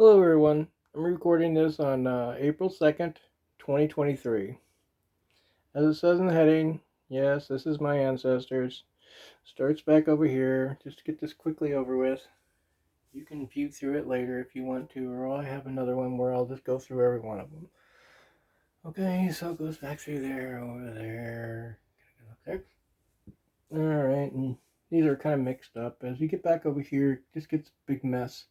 Hello, everyone. I'm recording this on April 2nd, 2023. As it says in the heading, yes, this is my ancestors. Starts back over here. Just to get this quickly over with. You can view through it later if you want to, or I have another one where I'll just go through every one of them. Okay, so it goes back through there, over there. Okay. Alright, and these are kind of mixed up. As you get back over here, it just gets a big mess.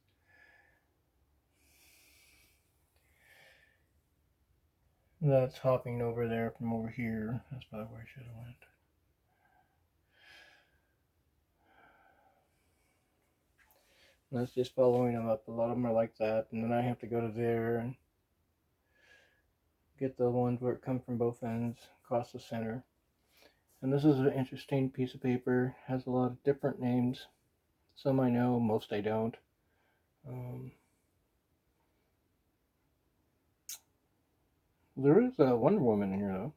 That's hopping over there from over here. That's probably where I should have went. That's just following them up. A lot of them are like that. And then I have to go to there and get the ones where it comes from both ends across the center. And this is an interesting piece of paper. It has a lot of different names. Some I know, most I don't. There is a Wonder Woman in here, though.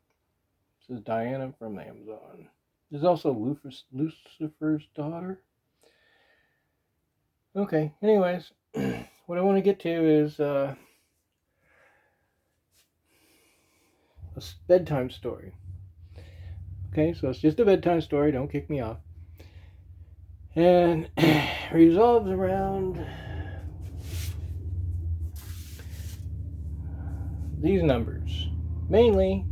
This is Diana from Amazon. There's also Lucifer's daughter. Okay, anyways, what I want to get to is a bedtime story. Okay, so it's just a bedtime story. Don't kick me off. And revolves around these numbers. Mainly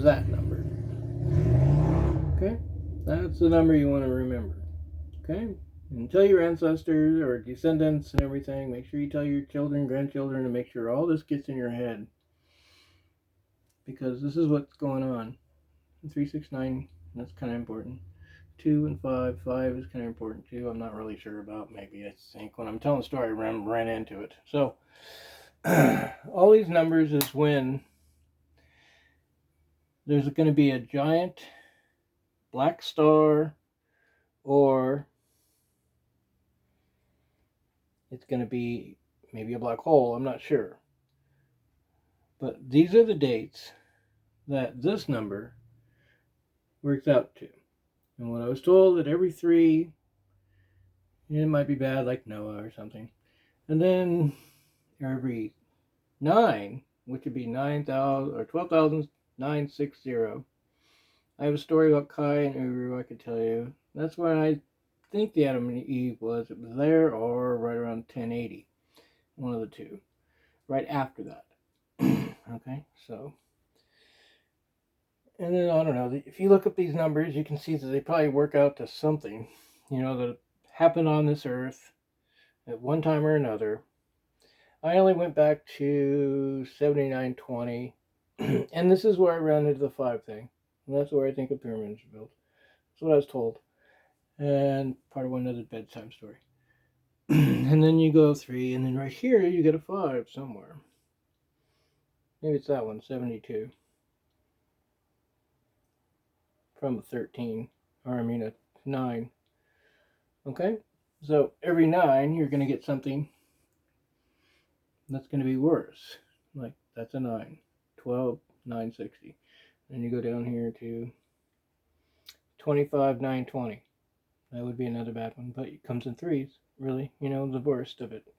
that number. Okay? That's the number you want to remember. Okay? And tell your ancestors or descendants and everything. Make sure you tell your children, grandchildren, and make sure all this gets in your head. Because this is what's going on. 369, that's kind of important. 2 and 5. 5 is kind of important too. I'm not really sure about. Maybe I think when I'm telling the story, I ran into it. So, all these numbers is when there's going to be a giant black star, or it's going to be maybe a black hole. I'm not sure. But these are the dates that this number works out to. And when I was told that every 3, it might be bad, like Noah or something. And then every 9, which would be 9,000 or 12,960. I have a story about Kai and Uru I could tell you. That's when I think the Adam and Eve was. It was there or right around 1080. One of the two. Right after that. Okay, so. And then, I don't know. If you look up these numbers, you can see that they probably work out to something, that happened on this earth at one time or another. I only went back to 7920. And this is where I ran into the 5 thing. And that's where I think the pyramids were built. That's what I was told. And part of one other bedtime story. And then you go 3, and then right here you get a 5 somewhere. Maybe it's that one, 72. From a 13, or I mean a 9. Okay? So every 9, you're going to get something that's going to be worse. Like, that's a 9. 12,960. And you go down here to 25,920. That would be another bad one, but it comes in 3s, really, the worst of it.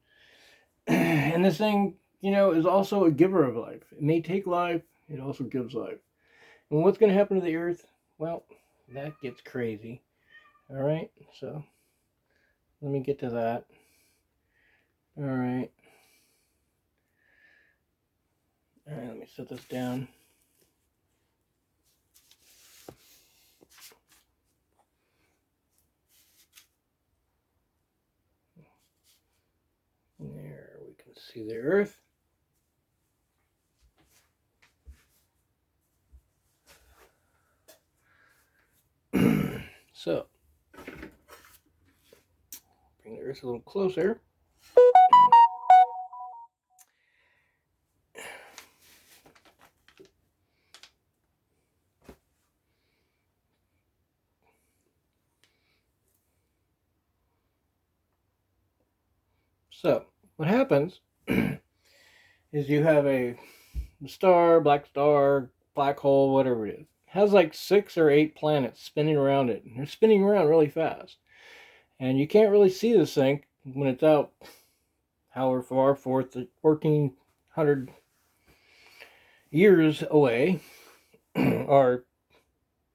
And this thing, is also a giver of life. It may take life, it also gives life. And what's going to happen to the earth? Well, that gets crazy. All right, so let me get to that. All right, let me set this down. There, we can see the earth. So, bring the earth a little closer. So, what happens is you have a star, black hole, whatever it is. It has like 6 or 8 planets spinning around it. And they're spinning around really fast. And you can't really see this thing when it's out however far forth, 1,400 years away, or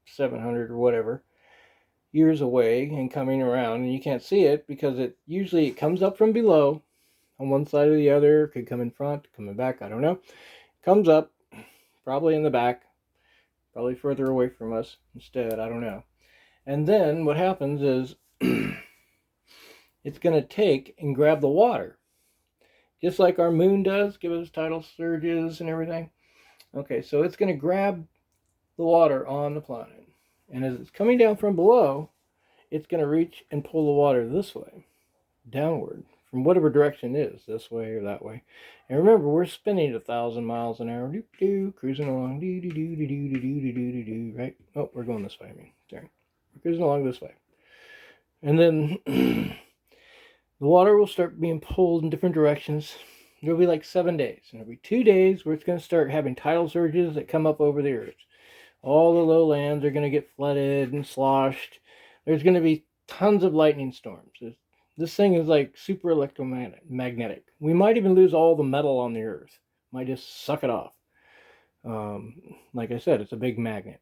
700 or whatever years away, and coming around, and you can't see it because it usually comes up from below on one side or the other. Could come in front, coming back, I don't know. Comes up, probably in the back, probably further away from us instead, I don't know. And then what happens is it's going to take and grab the water, just like our moon does, give us tidal surges and everything. Okay, so it's going to grab the water on the planet. And as it's coming down from below, it's going to reach and pull the water this way, downward, from whatever direction it is, this way or that way. And remember, we're spinning at 1,000 miles an hour, cruising along, right? Oh, we're going this way, sorry. We're cruising along this way. And then the water will start being pulled in different directions. There'll be like 7 days. And there'll be 2 days where it's going to start having tidal surges that come up over the earth. All the lowlands are going to get flooded and sloshed. There's going to be tons of lightning storms. This thing is like super electromagnetic. We might even lose all the metal on the earth. Might just suck it off. Like I said, it's a big magnet.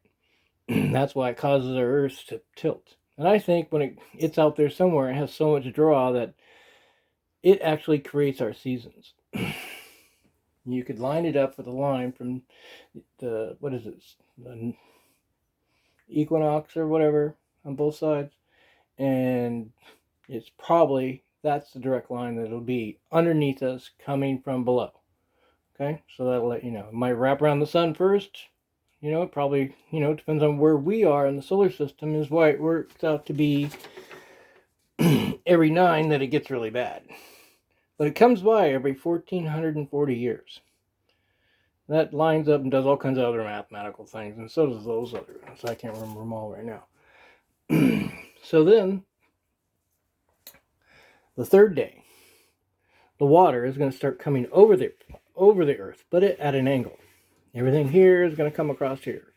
That's why it causes our earth to tilt. And I think when it's out there somewhere, it has so much draw that it actually creates our seasons. You could line it up with a line from the, what is it, the equinox or whatever on both sides. And it's probably, that's the direct line that it'll be underneath us coming from below. Okay, so that'll let you know. It might wrap around the sun first. You know, it probably, it depends on where we are in the solar system, is why it works out to be every 9 that it gets really bad. But it comes by every 1,440 years. That lines up and does all kinds of other mathematical things, and so does those other ones. I can't remember them all right now. So then, the third day, the water is going to start coming over the earth, but at an angle. Everything here is going to come across here.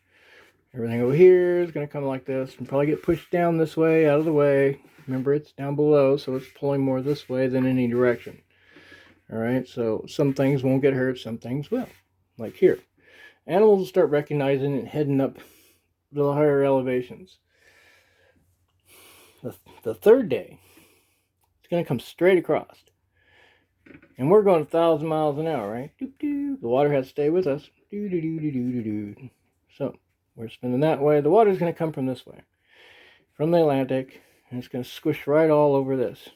Everything over here is going to come like this and probably get pushed down this way, out of the way. Remember, it's down below, so it's pulling more this way than any direction. All right, so some things won't get hurt, some things will, like here. Animals will start recognizing it, heading up to the higher elevations. The third day, it's going to come straight across. And we're going 1,000 miles an hour, right? The water has to stay with us. So, we're spinning that way. The water's going to come from this way, from the Atlantic, and it's going to squish right all over this.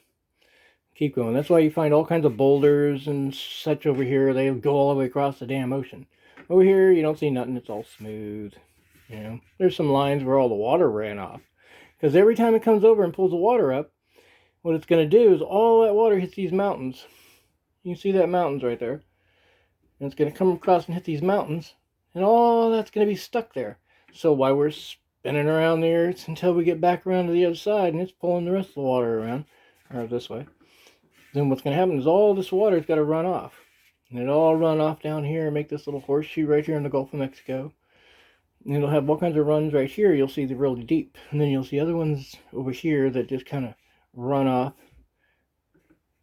Keep going. That's why you find all kinds of boulders and such over here. They go all the way across the damn ocean. Over here, you don't see nothing. It's all smooth. There's some lines where all the water ran off. Because every time it comes over and pulls the water up, what it's going to do is all that water hits these mountains. You can see that mountains right there. And it's going to come across and hit these mountains. And all that's going to be stuck there. So while we're spinning around the earth until we get back around to the other side, and it's pulling the rest of the water around, or this way, then what's going to happen is all this water has got to run off. And it'll all run off down here and make this little horseshoe right here in the Gulf of Mexico. And it'll have all kinds of runs right here. You'll see they're really deep. And then you'll see other ones over here that just kind of run off.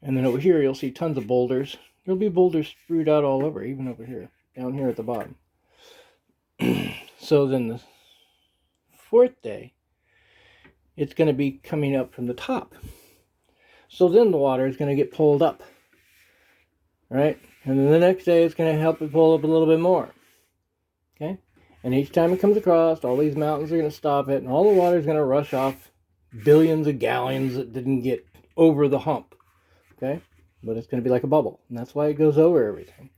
And then over here, you'll see tons of boulders. There'll be boulders strewed out all over, even over here, down here at the bottom. So then the fourth day, it's going to be coming up from the top. So then the water is going to get pulled up, right? And then the next day, it's going to help it pull up a little bit more, okay? And each time it comes across, all these mountains are going to stop it, and all the water is going to rush off billions of gallons that didn't get over the hump, okay? But it's going to be like a bubble, and that's why it goes over everything,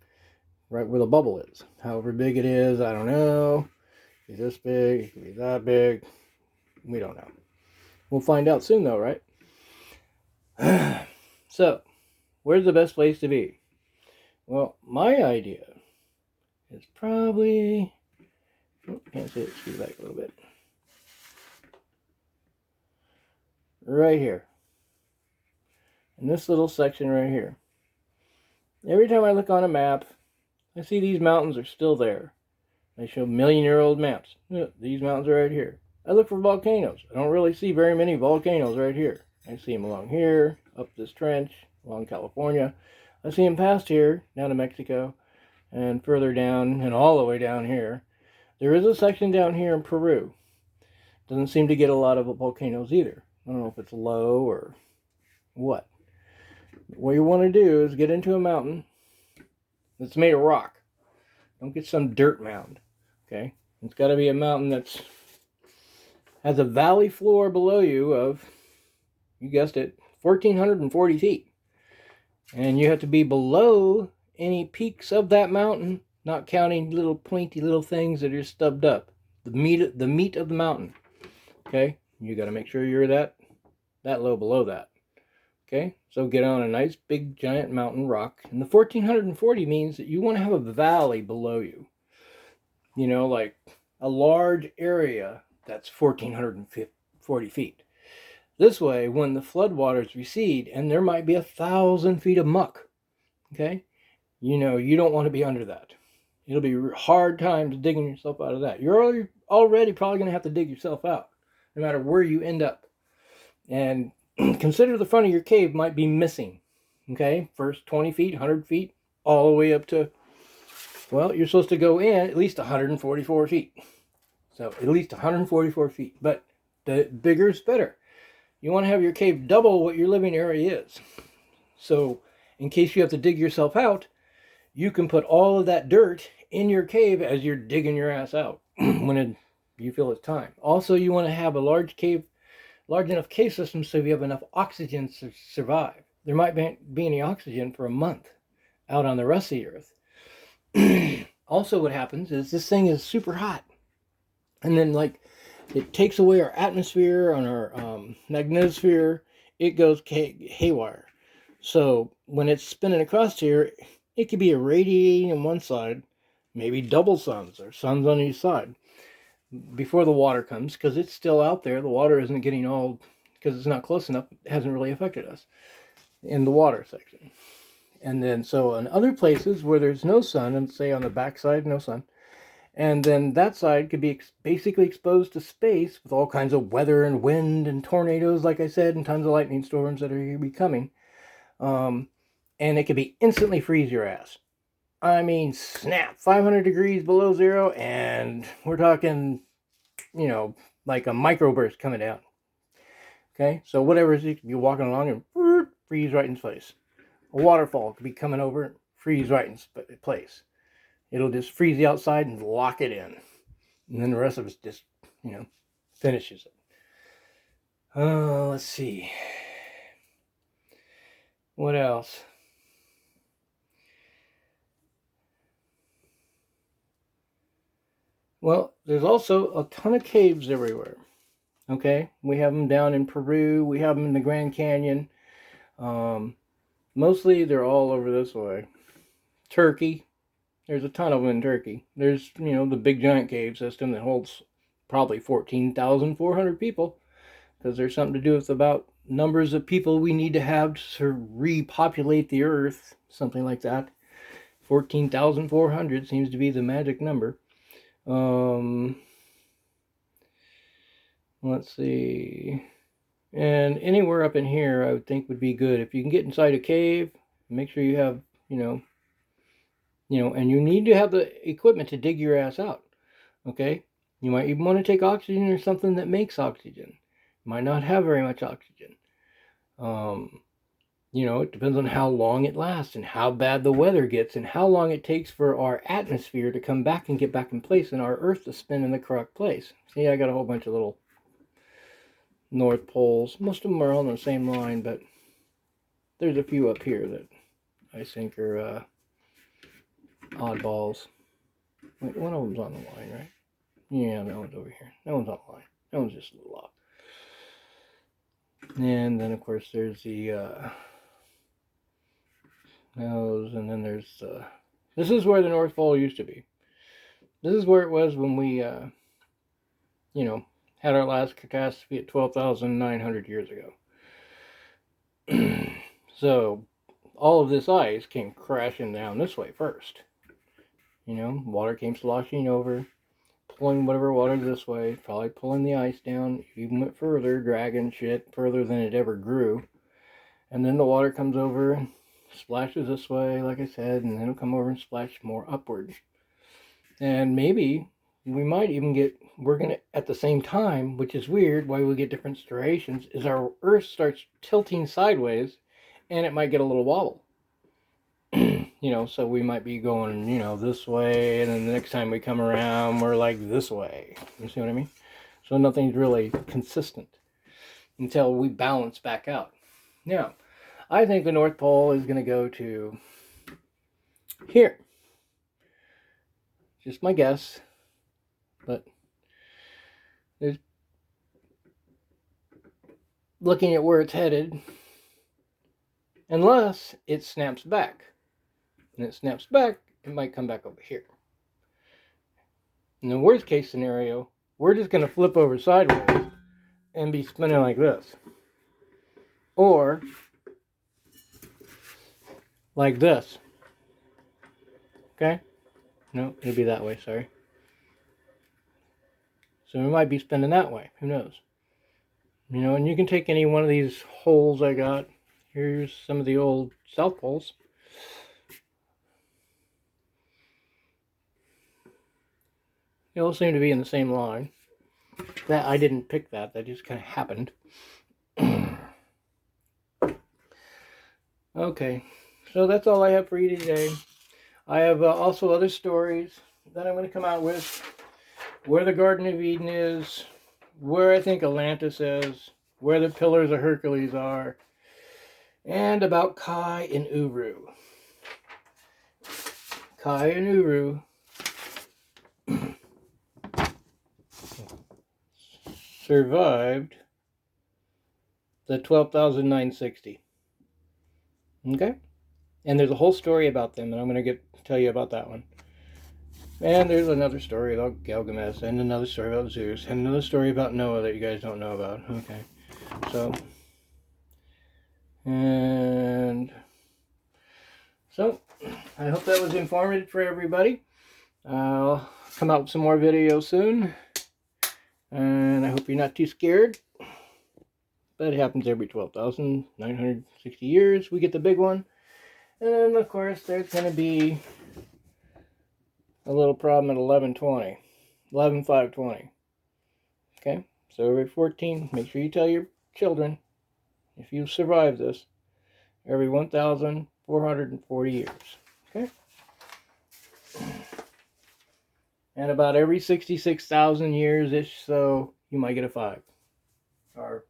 right where the bubble is. However big it is, I don't know. It could be this big, it could be that big. We don't know. We'll find out soon, though, right? So, where's the best place to be? Well, my idea is probably... Oh, can't see it. Scoot back a little bit. Right here. In this little section right here. Every time I look on a map, I see these mountains are still there. They show million-year-old maps. These mountains are right here. I look for volcanoes. I don't really see very many volcanoes right here. I see them along here, up this trench, along California. I see them past here, down to Mexico, and further down, and all the way down here. There is a section down here in Peru. Doesn't seem to get a lot of volcanoes either. I don't know if it's low or what. What you want to do is get into a mountain that's made of rock. Don't get some dirt mound. Okay? It's got to be a mountain that's has a valley floor below you of, you guessed it, 1,440 feet. And you have to be below any peaks of that mountain, not counting little pointy little things that are stubbed up. The meat of the mountain. Okay? You got to make sure you're that low below that. Okay? So get on a nice big giant mountain rock. And the 1,440 means that you want to have a valley below you. You know, like a large area that's 1,440 feet. This way, when the floodwaters recede, and there might be 1,000 feet of muck, okay, you know, you don't want to be under that. It'll be a hard time to digging yourself out of that. You're already probably going to have to dig yourself out, no matter where you end up. And consider the front of your cave might be missing, okay, first 20 feet, 100 feet, all the way up to, well, you're supposed to go in at least 144 feet. So at least 144 feet, but the bigger is better. You want to have your cave double what your living area is. So in case you have to dig yourself out, you can put all of that dirt in your cave as you're digging your ass out when you feel it's time. Also, you want to have a large enough cave system so you have enough oxygen to survive. There might be any oxygen for a month out on the rest of the earth. Also, what happens is this thing is super hot. And then, like, it takes away our atmosphere on our magnetosphere. It goes haywire. So when it's spinning across here, it could be irradiating on one side, maybe double suns or suns on each side before the water comes, because it's still out there. The water isn't getting all, because it's not close enough, it hasn't really affected us in the water section. And then, so in other places where there's no sun, and say on the backside, no sun, and then that side could be basically exposed to space with all kinds of weather and wind and tornadoes, like I said, and tons of lightning storms that are going to be coming. And it could be instantly freeze your ass. I mean, snap, 500 degrees below zero, and we're talking, you know, like a microburst coming down. Okay, so whatever it is, you could be walking along and freeze right in place. A waterfall could be coming over, freeze right in place. It'll just freeze the outside and lock it in. And then the rest of it just, you know, finishes it. Let's see. What else? Well, there's also a ton of caves everywhere. Okay? We have them down in Peru. We have them in the Grand Canyon. Mostly they're all over this way. Turkey. There's a ton of them in Turkey. There's, you know, the big giant cave system that holds probably 14,400 people, because there's something to do with about numbers of people we need to have to repopulate the earth, something like that. 14,400 seems to be the magic number. Let's see. And anywhere up in here I would think would be good. If you can get inside a cave, make sure you have, you know, and you need to have the equipment to dig your ass out. Okay? You might even want to take oxygen or something that makes oxygen. Might not have very much oxygen. You know, it depends on how long it lasts and how bad the weather gets and how long it takes for our atmosphere to come back and get back in place and our Earth to spin in the correct place. See, I got a whole bunch of little North Poles. Most of them are on the same line, but there's a few up here that I think are oddballs. Wait, one of them's on the line, right? Yeah, that one's over here. That one's on the line. That one's just a little off. And then, of course, there's the those, and then there's this is where the North Pole used to be. This is where it was when we, you know, had our last catastrophe at 12,900 years ago. So, all of this ice came crashing down this way first. You know, water came sloshing over, pulling whatever water this way, probably pulling the ice down, even went further, dragging shit further than it ever grew. And then the water comes over, splashes this way, like I said, and then it'll come over and splash more upwards. And maybe we might even get, we're going to, at the same time, which is weird, why we get different striations, is our Earth starts tilting sideways, and it might get a little wobble. So we might be going, this way, and then the next time we come around, we're like this way. You see what I mean? So nothing's really consistent until we balance back out. Now, I think the North Pole is going to go to here. Just my guess. But there's, looking at where it's headed, unless it snaps back. And it snaps back, it might come back over here. In the worst case scenario, we're just going to flip over sideways and be spinning like this. Or like this. Okay? No, it'll be that way, sorry. So we might be spinning that way. Who knows? And you can take any one of these holes I got. Here's some of the old South Poles. They all seem to be in the same line. That I didn't pick that. That just kind of happened. Okay. So that's all I have for you today. I have also other stories that I'm going to come out with. Where the Garden of Eden is. Where I think Atlantis is. Where the Pillars of Hercules are. And about Kai and Uru. Kai and Uru survived the 12,960. Okay? And there's a whole story about them, and I'm going to tell you about that one. And there's another story about Gilgamesh, and another story about Zeus, and another story about Noah that you guys don't know about. Okay. So I hope that was informative for everybody. I'll come out with some more videos soon. And I hope you're not too scared. But it happens every 12,960 years. We get the big one. And then, of course, there's going to be a little problem at 11:20. 11/5/20. Okay? So every 14, make sure you tell your children, if you survive this, every 1,440 years. Okay? And about every 66,000 years-ish, so you might get a 5. Or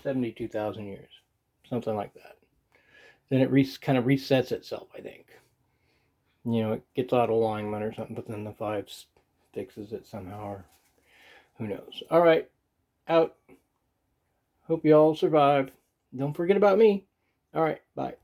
72,000 years. Something like that. Then it kind of resets itself, I think. It gets out of alignment or something, but then the 5 fixes it somehow, or who knows. Alright, out. Hope you all survive. Don't forget about me. Alright, bye.